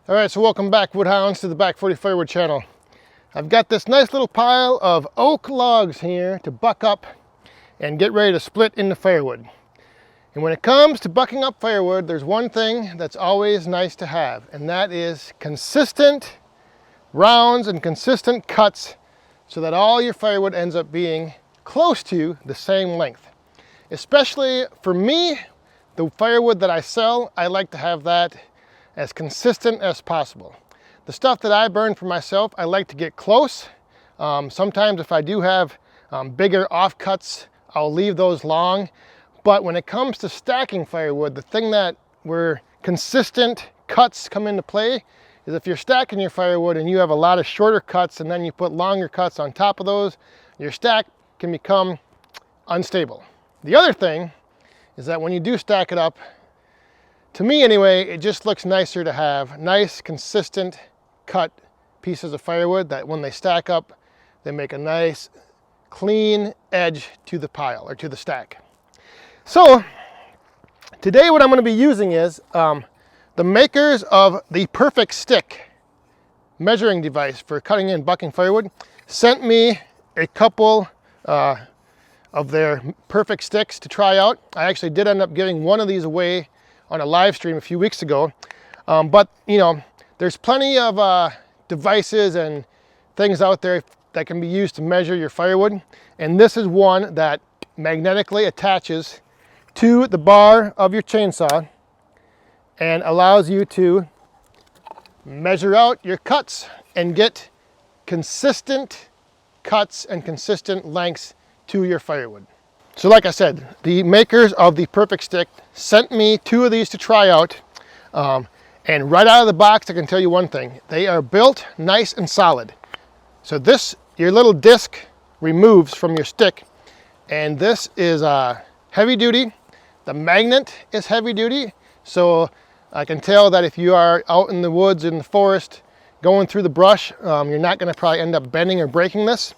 All right, so welcome back, Woodhounds, to the Back 40 Firewood channel. I've got this nice little pile of oak logs here to buck up and get ready to split into firewood. And when it comes to bucking up firewood, there's one thing that's always nice to have, and that is consistent rounds and consistent cuts so that all your firewood ends up being close to the same length. Especially for me, the firewood that I sell, I like to have that as consistent as possible. The stuff that I burn for myself, I like to get close. Sometimes if I do have bigger offcuts, I'll leave those long. But when it comes to stacking firewood, the thing that where consistent cuts come into play is if you're stacking your firewood and you have a lot of shorter cuts and then you put longer cuts on top of those, your stack can become unstable. The other thing is that when you do stack it up, to me anyway, it just looks nicer to have nice, consistent cut pieces of firewood that when they stack up, they make a nice, clean edge to the pile or to the stack. So today what I'm going to be using is the makers of the Perfect Stick measuring device for cutting and bucking firewood sent me a couple of their Perfect Sticks to try out. I actually did end up giving one of these away on a live stream a few weeks ago. But you know, there's plenty of devices and things out there that can be used to measure your firewood. And this is one that magnetically attaches to the bar of your chainsaw and allows you to measure out your cuts and get consistent cuts and consistent lengths to your firewood. So like I said, the makers of the Perfect Stick sent me two of these to try out. And right out of the box, I can tell you one thing. They are built nice and solid. So this, your little disc removes from your stick. And this is heavy duty. The magnet is heavy duty. So I can tell that if you are out in the woods, in the forest, going through the brush, you're not gonna probably end up bending or breaking this.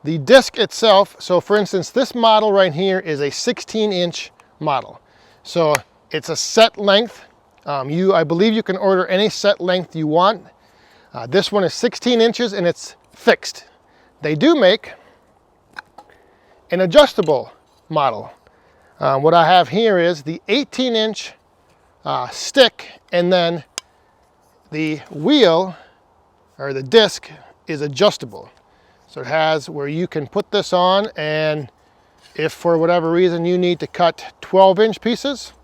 The disc itself, so for instance, this model right here is a 16-inch model. So it's a set length. I believe you can order any set length you want. This one is 16 inches and it's fixed. They do make an adjustable model. What I have here is the 18-inch stick, and then the wheel or the disc is adjustable. So it has where you can put this on, and if for whatever reason you need to cut 12-inch pieces,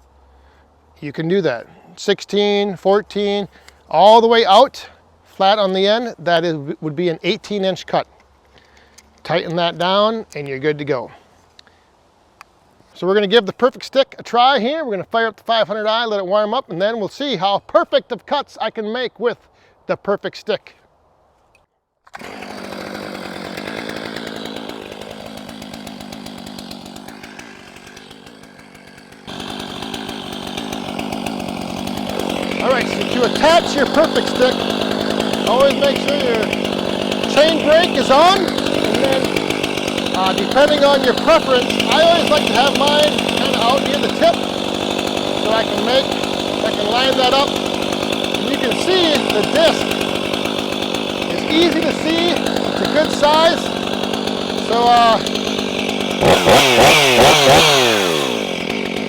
you can do that. 16, 14, all the way out, flat on the end, would be an 18-inch cut. Tighten that down and you're good to go. So we're going to give the Perfect Stick a try here. We're going to fire up the 500i, let it warm up, and then we'll see how perfect of cuts I can make with the Perfect Stick. All right, so to attach your Perfect Stick, always make sure your chain brake is on, and then depending on your preference, I always like to have mine kind of out near the tip, so I can line that up. And you can see the disc is easy to see, it's a good size, so let's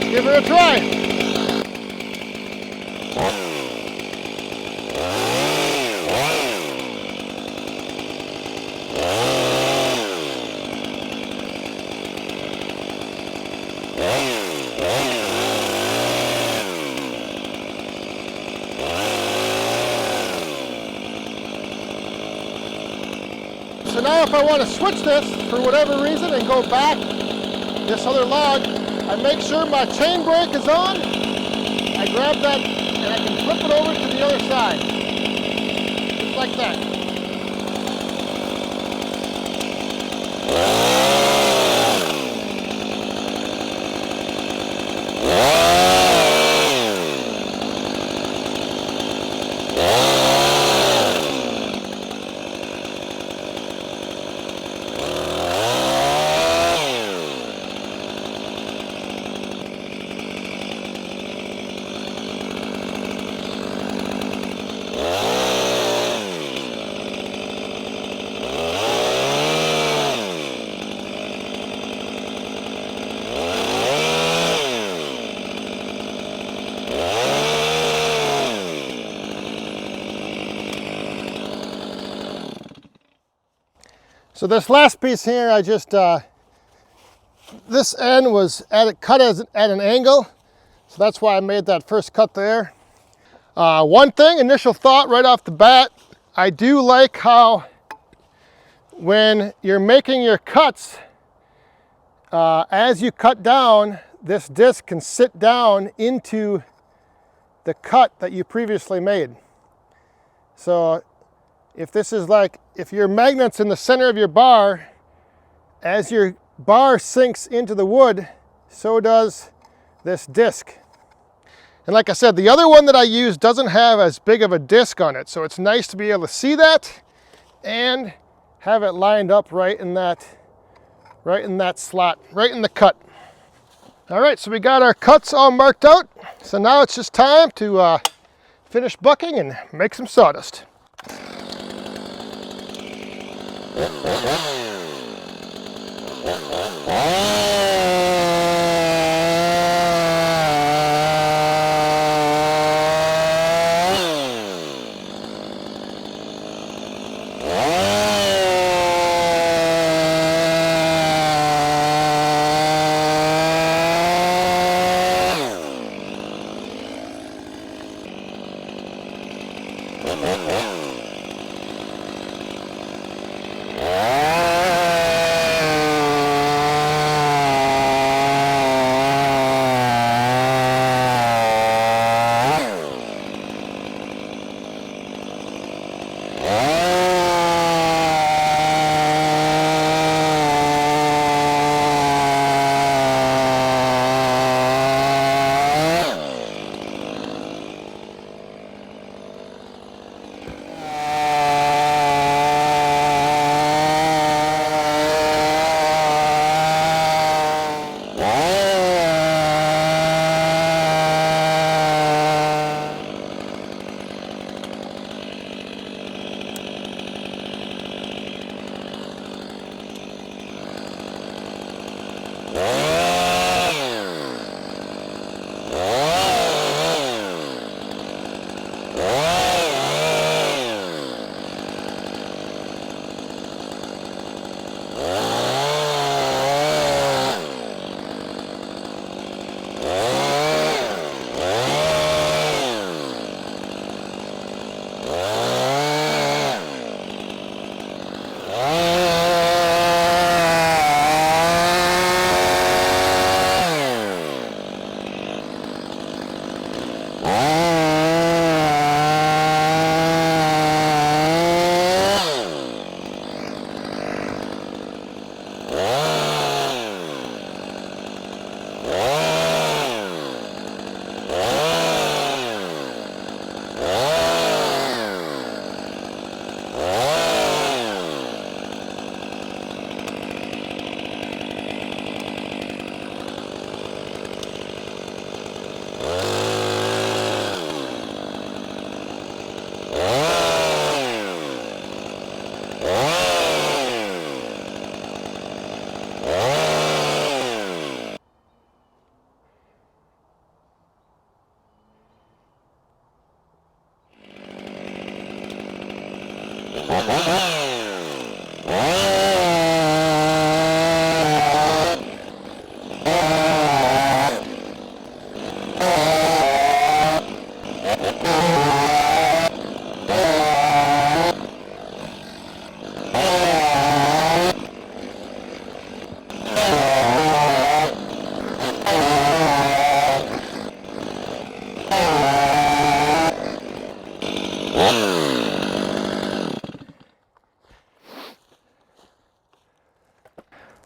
give her a try. So now if I want to switch this for whatever reason and go back this other log, I make sure my chain brake is on, I grab that and I can flip it over to the other side, just like that. So this last piece here, I just, this end was cut at an angle. So that's why I made that first cut there. One thing, initial thought right off the bat, I do like how when you're making your cuts, as you cut down, this disc can sit down into the cut that you previously made. So if this is like, if your magnet's in the center of your bar, as your bar sinks into the wood, so does this disc. And like I said, the other one that I use doesn't have as big of a disc on it, so it's nice to be able to see that and have it lined up right in that slot, right in the cut. All right, so we got our cuts all marked out. So now it's just time to finish bucking and make some sawdust.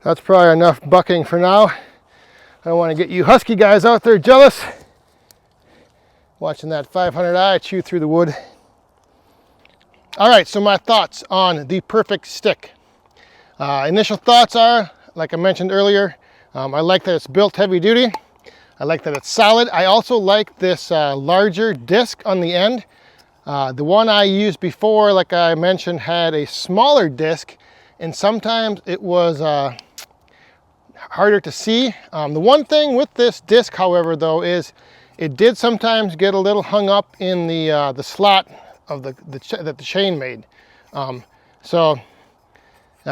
That's probably enough bucking for now. I don't want to get you husky guys out there jealous, watching that 500i chew through the wood. All right, so my thoughts on the perfect stick. Initial thoughts are, like I mentioned earlier, I like that it's built heavy duty. I like that it's solid. I also like this larger disc on the end. The one I used before, like I mentioned, had a smaller disc, and sometimes it was harder to see. The one thing with this disc, however, though, is it did sometimes get a little hung up in the slot of that the chain made. So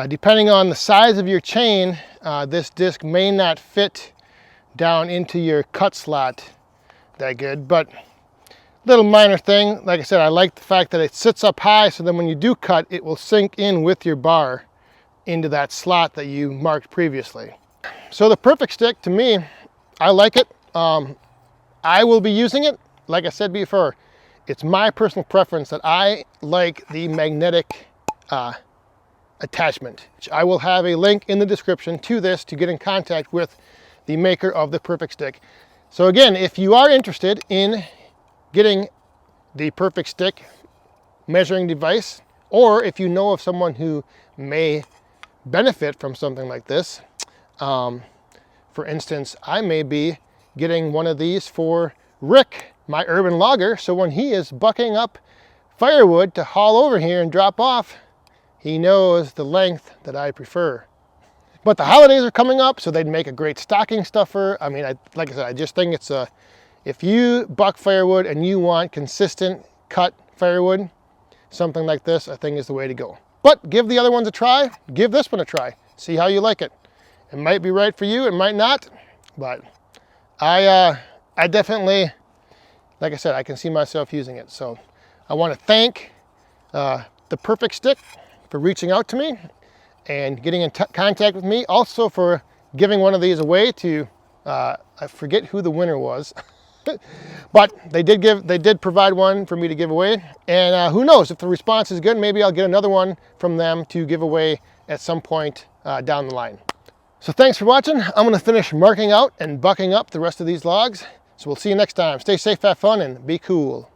Depending on the size of your chain, this disc may not fit down into your cut slot that good, but little minor thing. Like I said, I like the fact that it sits up high, so then when you do cut, it will sink in with your bar into that slot that you marked previously. So the Perfect Stick, to me, I like it. I will be using it. Like I said before, it's my personal preference that I like the magnetic attachment. I will have a link in the description to this to get in contact with the maker of the Perfect Stick. So again, if you are interested in getting the Perfect Stick measuring device, or if you know of someone who may benefit from something like this, for instance, I may be getting one of these for Rick, my urban logger, so when he is bucking up firewood to haul over here and drop off, he knows the length that I prefer. But the holidays are coming up, so they'd make a great stocking stuffer. I mean, like I said, I just think it's if you buck firewood and you want consistent cut firewood, something like this, I think is the way to go. But give the other ones a try. Give this one a try. See how you like it. It might be right for you, it might not, but I definitely, like I said, I can see myself using it. So I want to thank the Perfect Stick for reaching out to me and getting in contact with me. Also for giving one of these away to, I forget who the winner was, but they did provide one for me to give away. And who knows, if the response is good, maybe I'll get another one from them to give away at some point down the line. So thanks for watching. I'm gonna finish marking out and bucking up the rest of these logs. So we'll see you next time. Stay safe, have fun, and be cool.